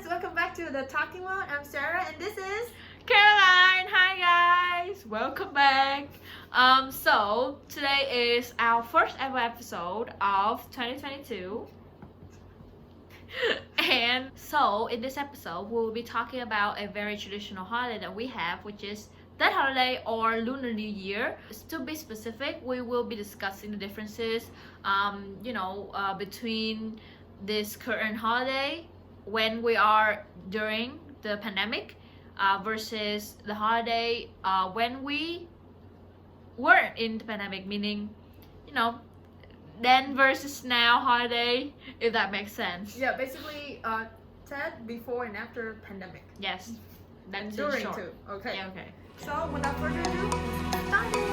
guys, welcome back to the Talking World. I'm Sarah and this is Caroline. Hi guys, welcome back. So today is our first ever episode of 2022. And so in this episode we'll be talking about a very traditional holiday that we have, which is that holiday or Lunar New Year. To be specific, we will be discussing the differences between this current holiday when we are during the pandemic versus the holiday when we weren't in the pandemic, meaning then versus now holiday, if that makes sense. Yeah, basically Ted before and after pandemic. Yes, And that's during short. too. Okay. Yeah, okay. So without further ado, let's start it.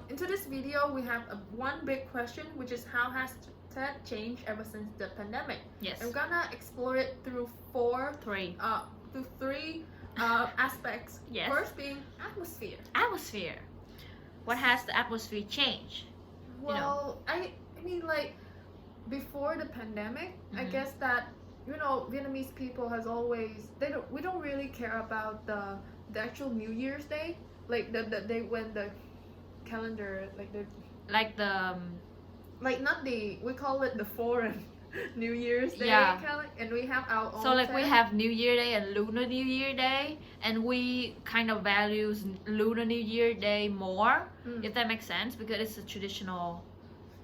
Into this video, we have one big question, which is how has TED changed ever since the pandemic? Yes. I'm gonna explore it through three aspects. Yes. First being atmosphere. Atmosphere. What has the atmosphere changed? Well, I mean, like before the pandemic, I guess that Vietnamese people has always we don't really care about the actual New Year's Day, like the day when the calendar we call it the foreign New Year's Day, and we have our own. So we have New Year Day and Lunar New Year Day, and we kind of values Lunar New Year Day more, if that makes sense, because it's a traditional.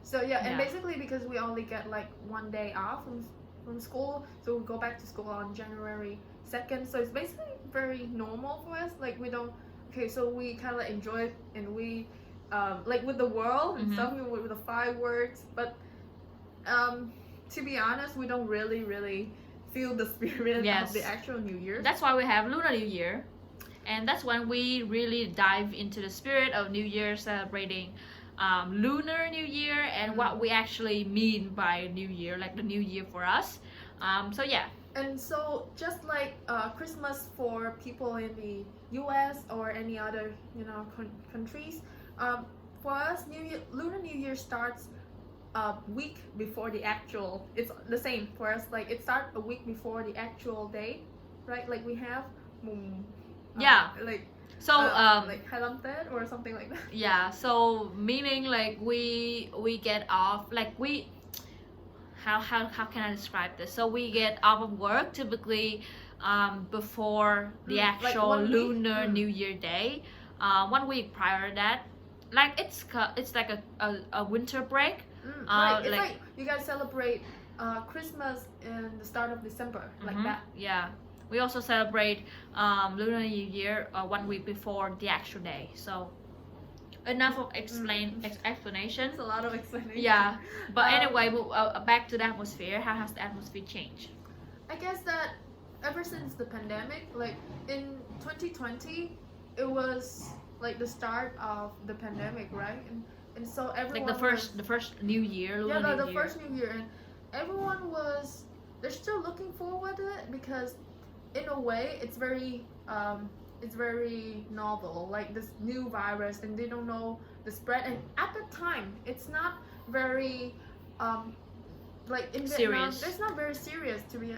So and basically because we only get like one day off from school, so we go back to school on January 2nd. So it's basically very normal for us. Like we don't. Okay, so we kind of enjoy it, and we like with the world and stuff, with the fireworks. But to be honest, we don't really feel the spirit of the actual New Year. That's why we have Lunar New Year, and that's when we really dive into the spirit of New Year, celebrating Lunar New Year and what we actually mean by New Year, like the New Year for us. So yeah. And so just like Christmas for people in the US or any other countries, for us Lunar New Year starts a week before the actual. It's the same for us. Like it starts a week before the actual day, right? Like we have like Halam Ted or something like that. Yeah. So meaning like we get off, like we. How can I describe this? So we get off of work typically before the actual like Lunar New Year Day, 1 week prior to that. Like it's like a winter break. Right. It's like you guys celebrate Christmas in the start of December, like that. Yeah. We also celebrate Lunar New Year 1 week before the actual day. So enough of explanation. It's a lot of explanation. Yeah, but anyway, back to the atmosphere. How has the atmosphere changed? I guess that ever since the pandemic, like in 2020, it was like the start of the pandemic, right? And so everyone like the first New Year, Lunar New Year. First New Year, and everyone they're still looking forward to it because in a way it's very novel, like this new virus, and they don't know the spread. And at the time, it's not very like in Vietnam, it's not very serious to be.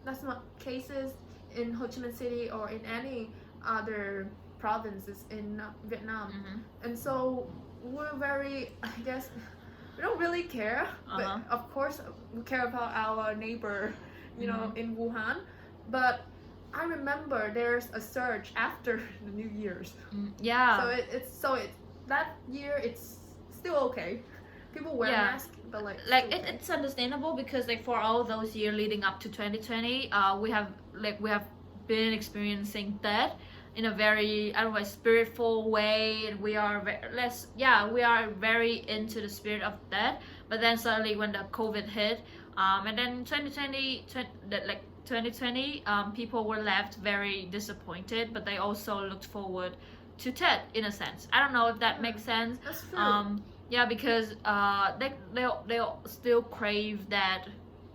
That's not cases in Ho Chi Minh City or in any other provinces in Vietnam, and so we're very. I guess we don't really care, but of course we care about our neighbor, in Wuhan, but. I remember there's a surge after the New Year's. Yeah. So that year it's still okay. People wear masks, but it's understandable because like for all those years leading up to 2020, we have been experiencing that in a very spiritful way, and we are very into the spirit of that. But then suddenly when the COVID hit, and then 2020, people were left very disappointed, but they also looked forward to TED in a sense. I don't know if that makes sense. That's true. Because they still crave that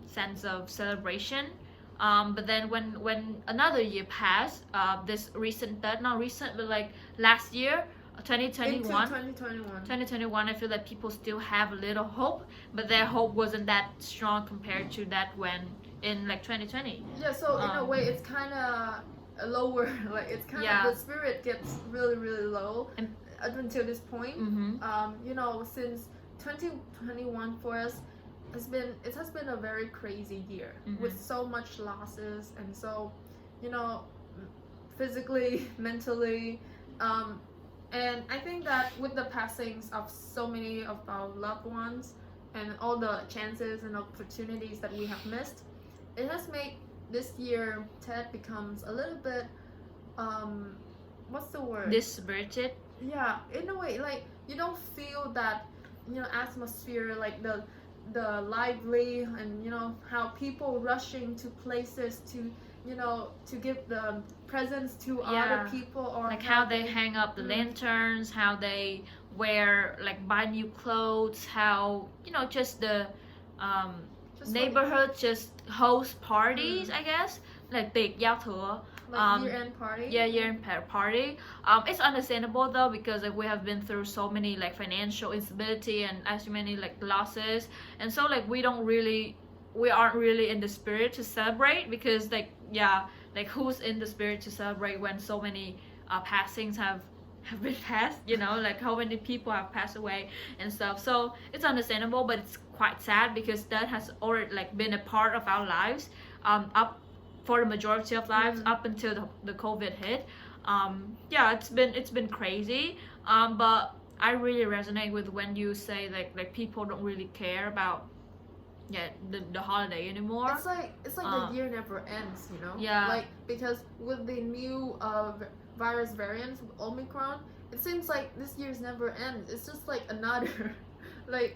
sense of celebration. But then when another year passed, this recent TED, not recent, but like last year, 2021. 2021. 2021, I feel that people still have a little hope, but their hope wasn't that strong compared to that when in like 2020. Yeah, so in a way, it's kind of lower. Like it's kind of the spirit gets really, really low up until this point. You know, since 2021 for us it has been a very crazy year with so much losses, and so, you know, physically, mentally, and I think that with the passings of so many of our loved ones and all the chances and opportunities that we have missed, it has made this year TED becomes a little bit what's the word? Dispirited. Yeah, in a way, like you don't feel that, you know, atmosphere, like the lively, and you know how people rushing to places to, you know, to give the presents to other people, or like how they hang up the lanterns, how they wear, like buy new clothes, how, you know, just the neighborhood just host parties, I guess, like big giao thừa, like year-end party. Yeah, year-end party. It's understandable though, because like we have been through so many like financial instability and as many like losses, and so like we aren't really in the spirit to celebrate, because like like who's in the spirit to celebrate when so many passings have been passed, you know, like how many people have passed away and stuff. So it's understandable, but it's quite sad because that has already like been a part of our lives up for the majority of lives up until the COVID hit. It's been crazy, but I really resonate with when you say like people don't really care about the holiday anymore. It's like the year never ends, you know. Like because with the new virus variants, Omicron, it seems like this year's never ends. It's just like another like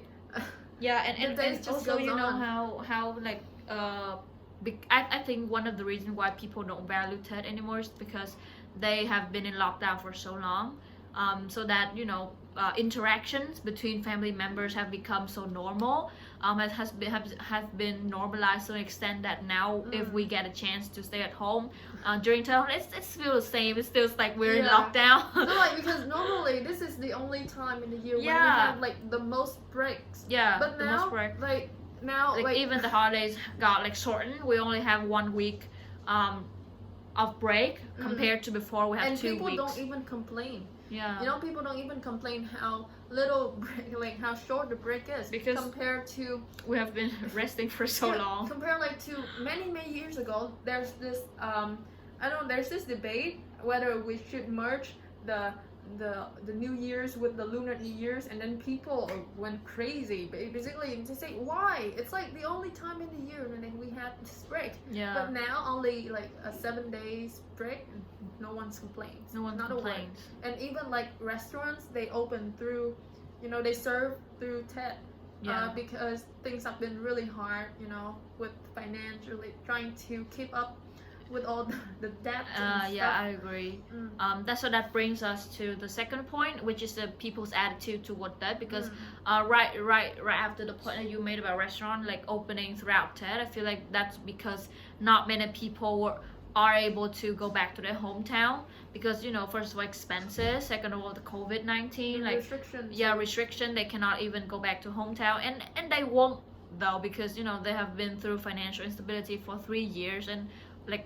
and also, you know, how like I think one of the reasons why people don't value TED anymore is because they have been in lockdown for so long, so that, you know, interactions between family members have become so normal. It has been normalized to an extent that now if we get a chance to stay at home during time, it's still the same. It feels like we're in lockdown. No, like because normally this is the only time in the year when we have like the most breaks. But the now, most break. like now, like even the holidays got like shortened. We only have 1 week of break compared to before we had 2 weeks. And people don't even complain. You know, people don't even complain how little break, like how short the break is, because compared to we have been resting for so long. Compared like to many years ago, there's this there's this debate whether we should merge the New Year's with the Lunar New Year's, and then people went crazy basically to say why it's like the only time in the year when we had this break. But now only like a 7 days break, no one complains. Not a word. And even like restaurants, they open through, you know, they serve through TED. Because things have been really hard, you know, with financially trying to keep up with all the debt and stuff. I agree. That brings us to the second point, which is the people's attitude toward that, because right after the point that you made about restaurant like opening throughout TED, I feel like that's because not many people are able to go back to their hometown, because, you know, first of all expenses, second of all the COVID-19 like restriction, they cannot even go back to hometown, and they won't though, because, you know, they have been through financial instability for 3 years, and like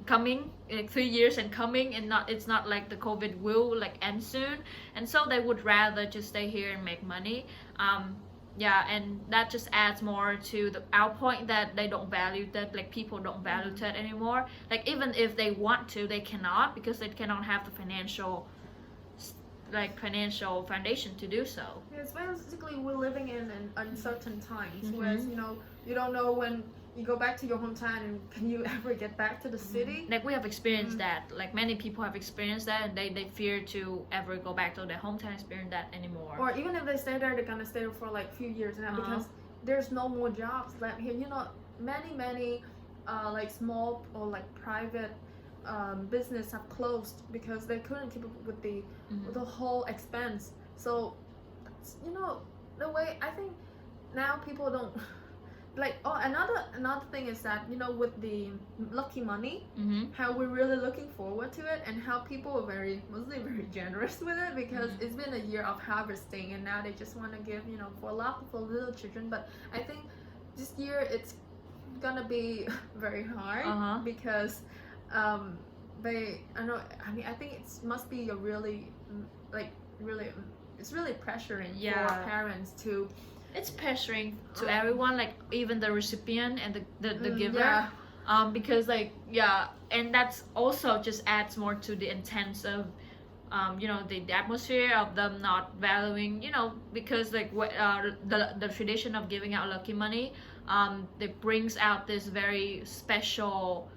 coming like 3 years and coming, and it's not like the COVID will like end soon, and so they would rather just stay here and make money. And that just adds more to our point that they don't value that, like people don't value that anymore. Like even if they want to, they cannot, because they cannot have the financial foundation to do so. It's basically we're living in an uncertain times, whereas, you know, you don't know when you go back to your hometown and can you ever get back to the city. Like we have experienced that, like many people have experienced that, and they fear to ever go back to their hometown, experience that anymore. Or even if they stay there, they're gonna stay there for like few years now, because there's no more jobs left here. You know, many like small or like private business have closed because they couldn't keep up with the whole expense. So, you know, the way I think now people don't like another thing is that, you know, with the lucky money, Mm-hmm. how we're really looking forward to it, and how people are mostly very generous with it, because it's been a year of harvesting, and now they just want to give, you know, for little children. But I think this year it's gonna be very hard, because I think it must be a really it's really pressuring for parents to. It's pressuring to everyone, like even the recipient and the giver. Yeah. Because like and that's also just adds more to the intense of you know, the atmosphere of them not valuing, you know, because like the tradition of giving out lucky money, it brings out this very special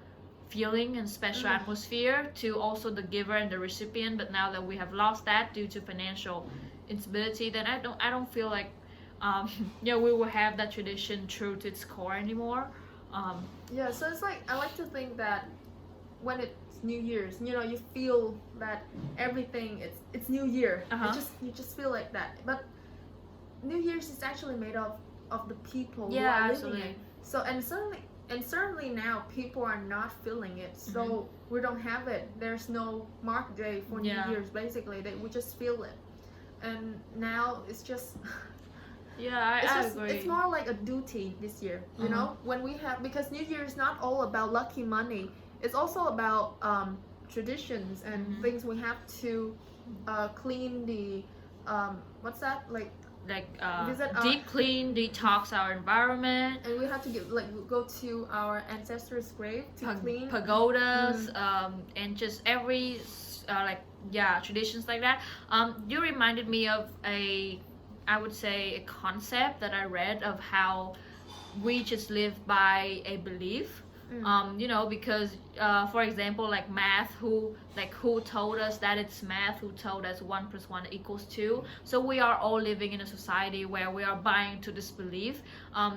feeling and special atmosphere to also the giver and the recipient. But now that we have lost that due to financial instability, then I don't feel like you know, we will have that tradition true to its core anymore. Yeah, so it's like, I like to think that when it's New Year's, you know, you feel that everything, it's New Year. You just feel like that. But New Year's is actually made of the people who are living it. So and certainly now people are not feeling it. So we don't have it. There's no mark day for New Year's. Basically, we just feel it. And now it's just. Yeah, I agree. It's more like a duty this year, you know, when we have, because New Year is not all about lucky money. It's also about traditions and things. We have to clean the what's that, like deep clean, detox our environment, and we have to go to our ancestors' grave to clean pagodas, and just every traditions like that. You reminded me of I would say a concept that I read of how we just live by a belief. You know, because for example, like math, who told us that it's math, who told us 1 + 1 = 2. So we are all living in a society where we are buying to this belief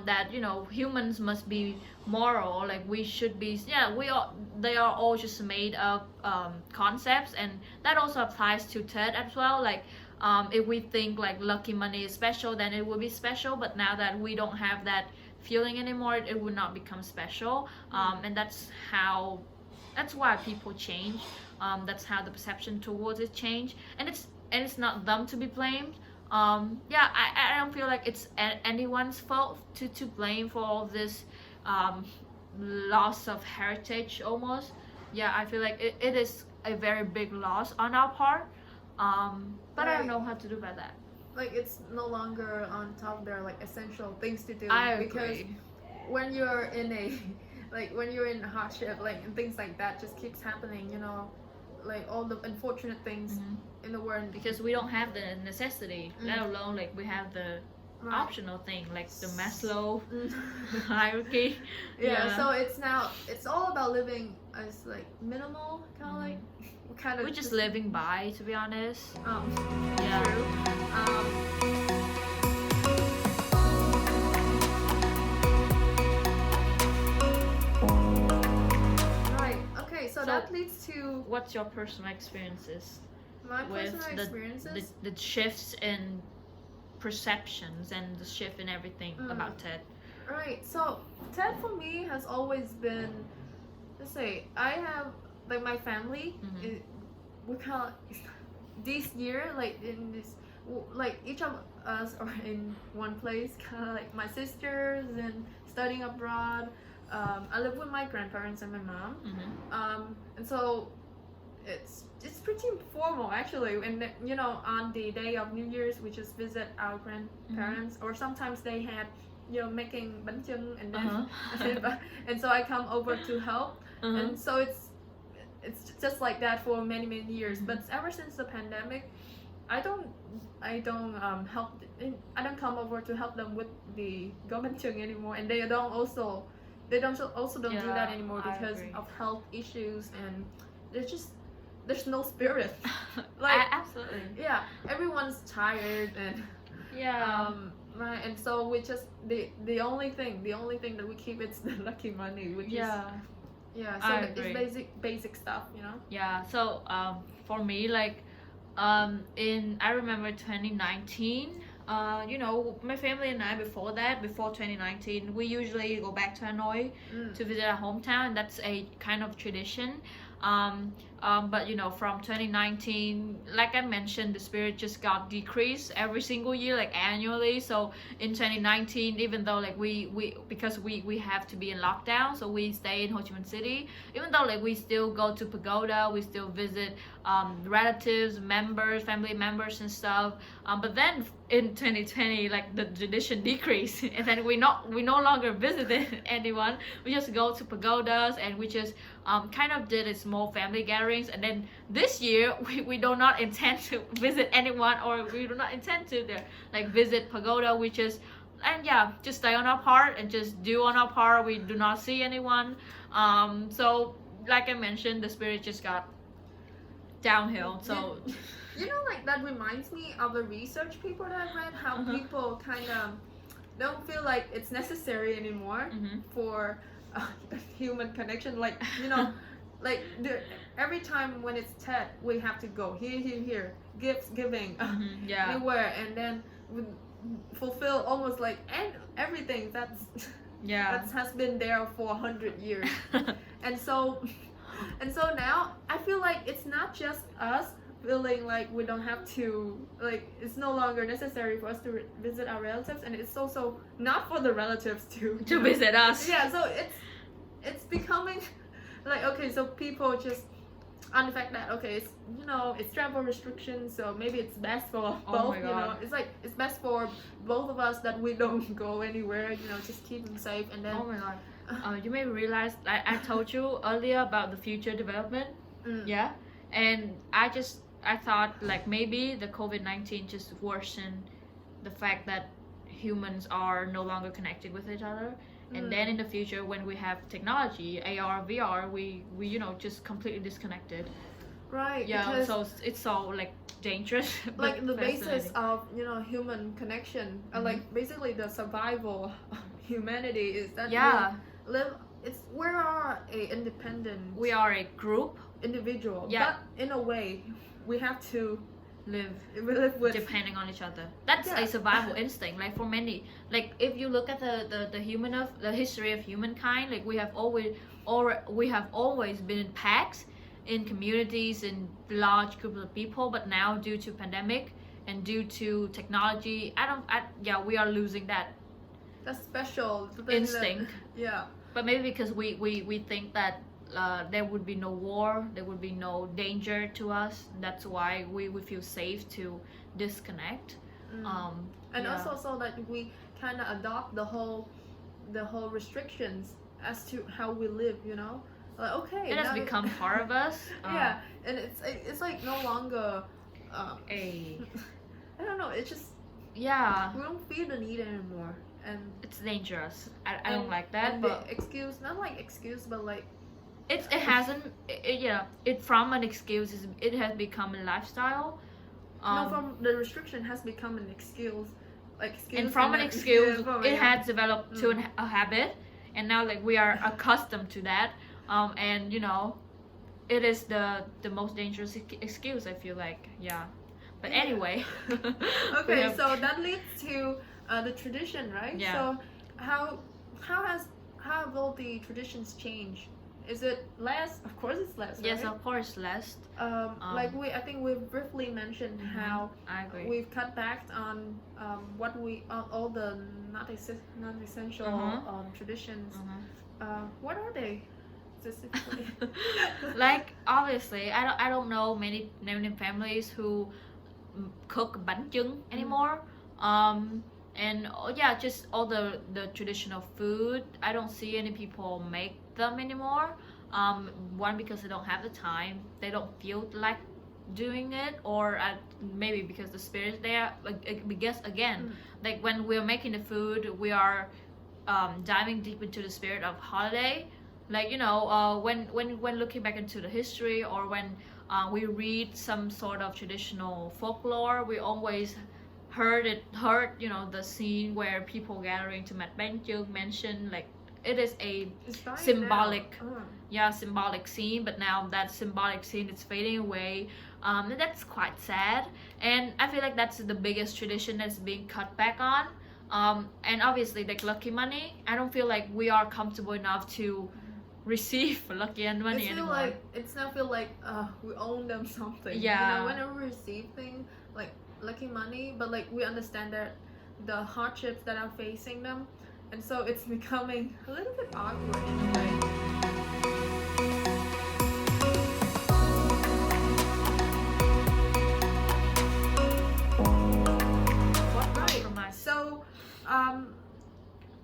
that, you know, humans must be moral, like we should be. They are all just made of concepts, and that also applies to TED as well. Like if we think like lucky money is special, then it will be special. But now that we don't have that feeling anymore, it would not become special. And that's why people change. That's how the perception towards it change, and it's not them to be blamed. I don't feel like it's anyone's fault to blame for all this loss of heritage almost. I feel like it is a very big loss on our part, but I don't know how to do about that. Like, it's no longer on top of their like essential things to do. Because when you're in hardship, like, and things like that just keeps happening, you know, like all the unfortunate things in the world, because we don't have the necessity, let alone like we have the optional thing, like the Maslow hierarchy. So it's all about living as like minimal, kind of we're just living by, to be honest. True. Right. Okay. So that leads to, what's your personal experiences? My with personal experiences. The shifts in perceptions and the shift in everything about TED. Right. So TED for me has always been, let's say, I have like my family. We kind of this year, like in this, like each of us are in one place, kind of like my sisters and studying abroad. I live with my grandparents and my mom. And so it's pretty informal actually. And you know, on the day of New Year's, we just visit our grandparents, or sometimes they had, you know, making bánh chưng, and then and so I come over to help. And so it's just like that for many years. But ever since the pandemic, I don't help. I don't come over to help them with the go bánh chưng anymore, and they don't do that anymore because of health issues, and there's no spirit. Like, absolutely. Yeah, everyone's tired, and right, and so we just the only thing that we keep, it's the lucky money, which is so it's basic stuff, you know. So for me, like I remember 2019, You know, my family and I, before 2019, we usually go back to Hanoi to visit our hometown, and that's a kind of tradition. um, but you know, from 2019, like I mentioned, the spirit just got decreased every single year, like annually. So in 2019, even though like we because we have to be in lockdown, so we stay in Ho Chi Minh City. Even though like we still go to pagoda, we still visit relatives, members, family members and stuff. But then in 2020, like the tradition decreased, and then we no longer visited anyone. We just go to pagodas, and we just kind of did a small family gatherings. And then this year we do not intend to visit anyone, or we do not intend to like visit pagoda. We just, and yeah, just stay on our part and just do on our part. We do not see anyone. So like I mentioned, the spirit just got downhill. So you know, like that reminds me of the research paper that I read, how people kind of don't feel like it's necessary anymore for human connection. Like, you know, like every time when it's Tet, we have to go here, giving anywhere, and then we fulfill almost like everything that has been there for 100 years. and so now I feel like it's not just us feeling like we don't have to, like it's no longer necessary for us to visit our relatives, and it's also not for the relatives to visit us. Yeah, so it's becoming like, okay, so people just on the fact that, okay, it's, you know, it's travel restrictions, so maybe it's best for both. You know, it's like it's best for both of us that we don't go anywhere, you know, just keep them safe. And then, oh my god, you may realize I told you earlier about the future development. Yeah, and I thought like maybe the COVID-19 just worsened the fact that humans are no longer connected with each other. And then in the future, when we have technology, AR, VR, we you know, just completely disconnected. Right. Yeah. So it's so like dangerous. Like the basis of, you know, human connection, like basically the survival of humanity is that we live. We are a independent. We are a group. Individual. Yeah. But in a way, we have to live with depending on each other. That's a survival instinct. Like for many, like if you look at the history of humankind, like we have always been in packs, in communities, in large groups of people. But now, due to pandemic and due to technology, we are losing that special instinct. Yeah. But maybe because we think that there would be no war, there would be no danger to us. That's why we feel safe to disconnect. And also so that we kind of adopt the whole restrictions as to how we live. You know, like, okay, it has become part of us. Yeah, and it's like no longer I don't know. It's just we don't feel the need anymore, and it's dangerous. I don't like that. But excuse, not like excuse, but like. It hasn't. It from an excuse. It has become a lifestyle. No, from the restriction has become an excuse. And from an excuse, it has developed to a habit, and now like we are accustomed to that. And you know, it is the most dangerous excuse, I feel like. Yeah. But anyway. Okay, so that leads to the tradition, right? Yeah. So how have all the traditions changed? Is it less? Of course it's less, right? Yes, of course less. Like I think we briefly mentioned how I agree. We've cut back on all the non-essential traditions. What are they specifically? Like obviously, I don't know many families who cook bánh chưng anymore. And just all the traditional food. I don't see any people make them anymore. One, because they don't have the time, they don't feel like doing it, or maybe because the spirit's there. Like, because again, like when we're making the food, we are diving deep into the spirit of holiday. Like, you know, when looking back into the history, or when we read some sort of traditional folklore, we always heard you know, the scene where people gathering to make bánh chưng, mention like it is a symbolic symbolic scene. But now that symbolic scene is fading away. And that's quite sad. And I feel like that's the biggest tradition that's being cut back on. And obviously, like lucky money, I don't feel like we are comfortable enough to receive lucky money anymore. It's not feel like we own them something. Yeah. You know, whenever we receive things like lucky money, but like we understand that the hardships that are facing them, and so it's becoming a little bit awkward in a way. Right. So,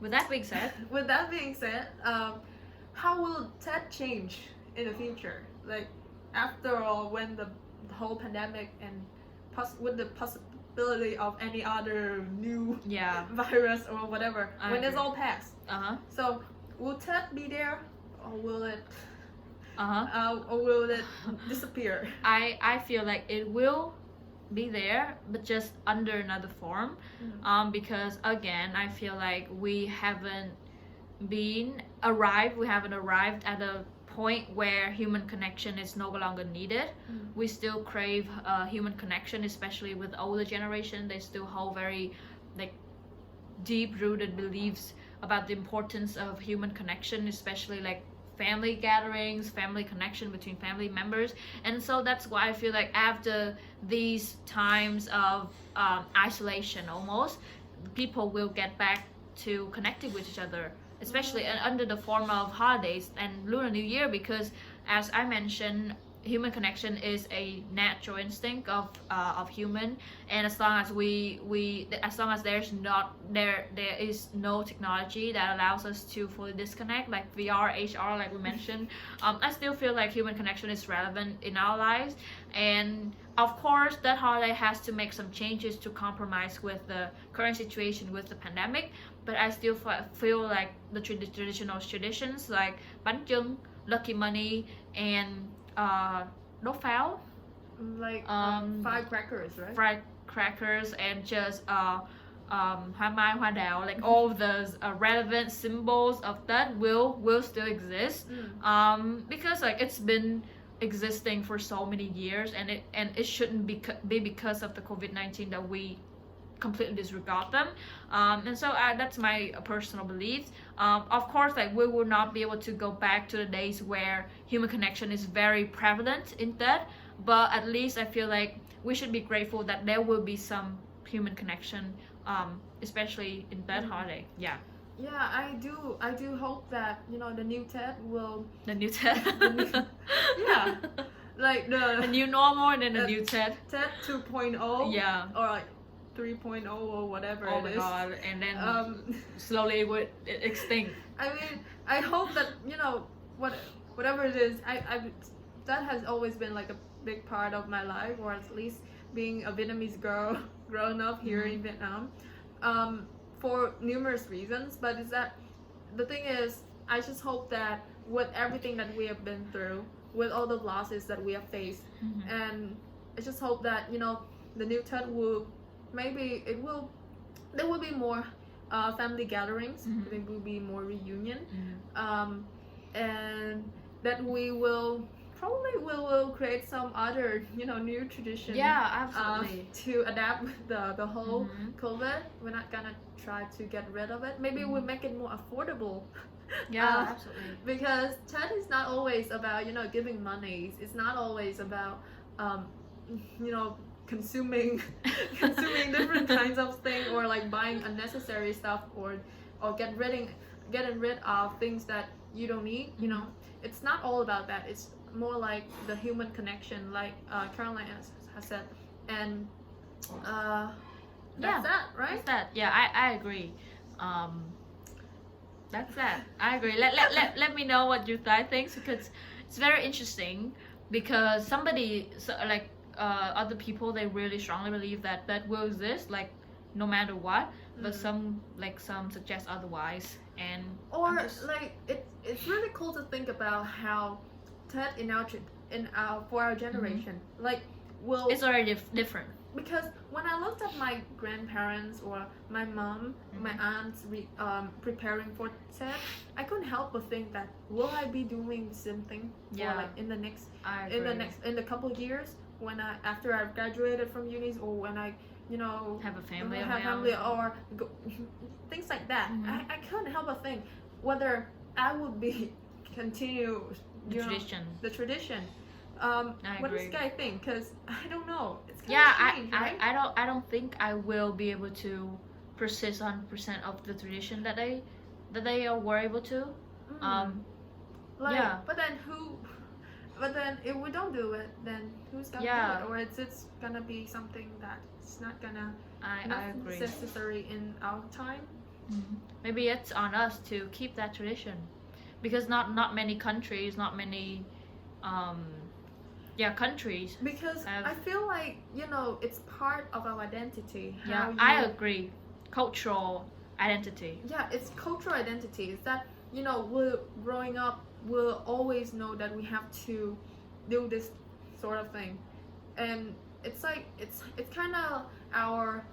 with that being said, how will TED change in the future? Like, after all, when the whole pandemic and with the possibility of any other new virus or whatever, when it's all passed. So, will TED be there, or will it? Or will it disappear? I feel like it will be there, but just under another form. Because again, I feel like we haven't arrived at a point where human connection is no longer needed. We still crave human connection, especially with older generation. They still hold very like deep rooted beliefs about the importance of human connection, especially like family gatherings, family connection between family members. And so that's why I feel like after these times of isolation almost, people will get back to connecting with each other, especially under the form of holidays and Lunar New Year, because as I mentioned, human connection is a natural instinct of human, and as long as there is no technology that allows us to fully disconnect, like VR, HR, like we mentioned, I still feel like human connection is relevant in our lives. And of course, that holiday has to make some changes to compromise with the current situation with the pandemic, but I still feel like the traditional traditions like bánh chưng, lucky money, and đốt pháo, like firecrackers, right? Firecrackers, and just hoa mai, hoa đào, like all of those relevant symbols of that will still exist. Because like it's been existing for so many years, and it shouldn't be because of the COVID-19 that we completely disregard them. And so that's my personal belief. Of course, like we will not be able to go back to the days where human connection is very prevalent in that, but at least I feel like we should be grateful that there will be some human connection, especially in that holiday. Yeah, I do hope that, you know, the new TED will the new TED yeah, like the new normal, and then the new TED 2.0, yeah, or like 3.0 or whatever oh it my is. god, and then slowly it would extinct. I mean, I hope that, you know, whatever it is, I that has always been like a big part of my life, or at least being a Vietnamese girl growing up here in Vietnam, for numerous reasons. But is that the thing is, I just hope that with everything that we have been through, with all the losses that we have faced, and I just hope that, you know, the new TED will, maybe there will be more family gatherings, there will be more reunion, and that we will create some other, you know, new tradition, absolutely, to adapt with the whole COVID. We're not gonna try to get rid of it. Maybe we'll make it more affordable. Absolutely, because TED is not always about, you know, giving money. It's not always about you know, consuming different kinds of things, or like buying unnecessary stuff, or getting rid of things that you don't need. You know, it's not all about that. It's more like the human connection, like Caroline has said, and that's that, right? That's that. I agree. That's that. I agree. Let me know what you guys think, because it's very interesting. Because other people, they really strongly believe that will exist, like no matter what, but some suggest otherwise, and like it's really cool to think about how TED for our generation, like it's already different. Because when I looked at my grandparents or my mom, my aunts preparing for TED, I couldn't help but think that, will I be doing the same thing for like in the couple of years? when I after I graduated from uni, or when I have a family, or things like that. I couldn't help but think whether I would be continue the tradition. What does Guy think? Because I don't know. It's kind of strange, right? I don't think I will be able to persist 100% of the tradition that they were able to. But then if we don't do it, then who's gonna do it? Or it's gonna be something that's not gonna agree. necessary in our time. Maybe it's on us to keep that tradition, because not many countries, not many countries. Because I feel like it's part of our identity. I agree. Cultural identity. Yeah, it's cultural identity. It's that we're growing up, we'll always know that we have to do this sort of thing, and it's like it's kind of our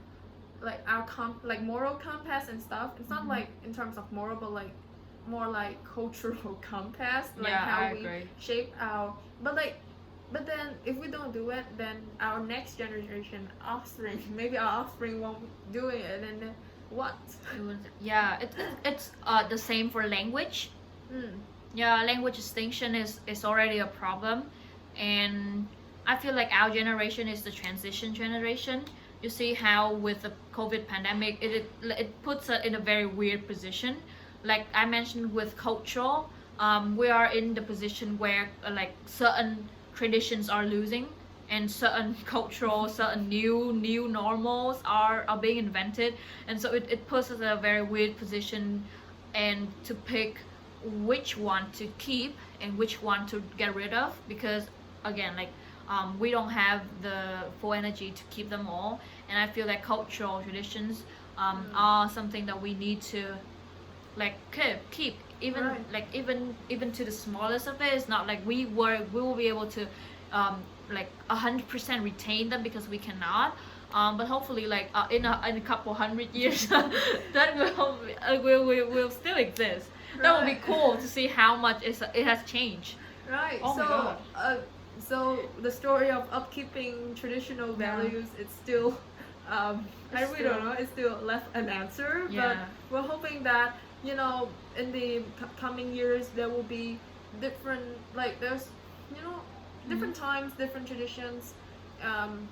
moral compass and stuff. It's not like in terms of moral, but like more like cultural compass, like how we shape our. But then if we don't do it, then our next generation offspring, maybe our offspring won't do it, and then what? It's the same for language. Language distinction is already a problem, and I feel like our generation is the transition generation. You see how with the COVID pandemic, it puts us in a very weird position. Like I mentioned with cultural, we are in the position where like certain traditions are losing, and certain cultural, certain new normals are being invented, and so it puts us in a very weird position, and to pick which one to keep and which one to get rid of, because again, like we don't have the full energy to keep them all, and I feel like cultural traditions are something that we need to like keep even like even to the smallest of it. It's not like we will be able to like 100% retain them, because we cannot, but hopefully like in a couple hundred years that will still exist. That would be cool to see how much it has changed. So the story of upkeeping traditional values, it's still I really don't know, it's still left unanswered, but we're hoping that in the coming years there will be different, like there's different times, different traditions.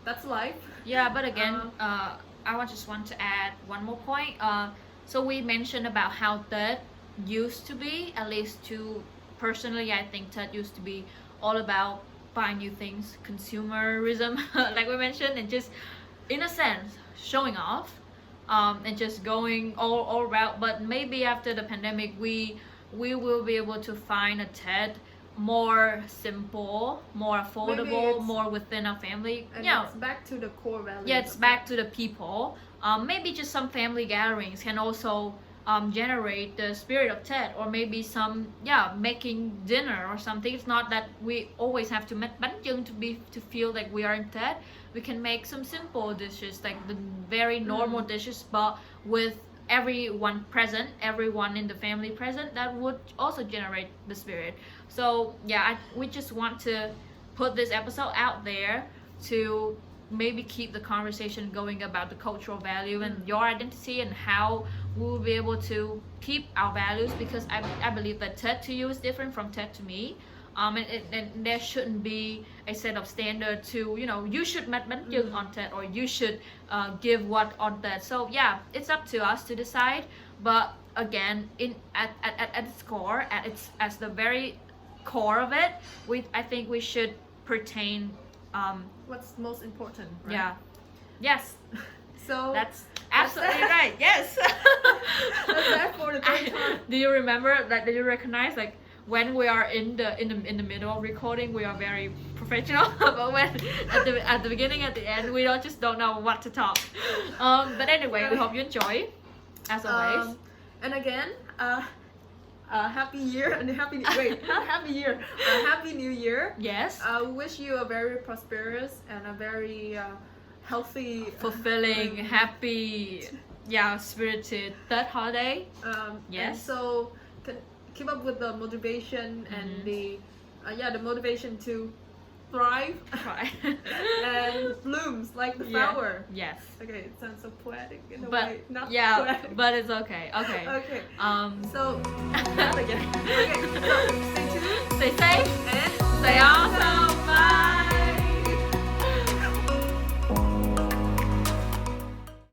That's life. But again, I just want to add one more point. So we mentioned about how Tết used to be, at least to personally, I think Tết used to be all about buying new things, consumerism, like we mentioned, and just in a sense showing off, and just going all around. But maybe after the pandemic, we will be able to find a Tết more simple, more affordable, more within our family. And it's back to the core values. It's back to the people. Maybe just some family gatherings can also generate the spirit of Tết, or maybe some making dinner or something. It's not that we always have to make bánh chưng to feel like we are in Tết. We can make some simple dishes, like the very normal dishes, but with everyone present, everyone in the family present, that would also generate the spirit. So we just want to put this episode out there to maybe keep the conversation going about the cultural value and your identity, and how we'll be able to keep our values, because I believe that Tết to you is different from Tết to me. And there shouldn't be a set of standard to you should make bánh chưng on Tết, or you should give what on Tết. So it's up to us to decide. But again, at its core, at the very core of it, I think we should pertain what's most important, right? Yes. So that's absolutely right. Yes. That's that for the third time. Do you remember that? Do you recognize, like, when we are in the middle of recording, we are very professional, but when at the beginning, at the end, we don't know what to talk. But anyway, we hope you enjoy, as always. And again, happy year and not happy year, happy new year. Yes. We wish you a very prosperous and a very healthy, fulfilling, happy, spirited Tết holiday. Yes. And so keep up with the motivation and the motivation to thrive Try. and blooms like the Yeah. flower. Yes. Okay, it sounds so poetic in a But way. Not yeah, poetic. but it's okay. Okay. Okay. So Okay, so stay tuned stay safe and stay awesome. Bye.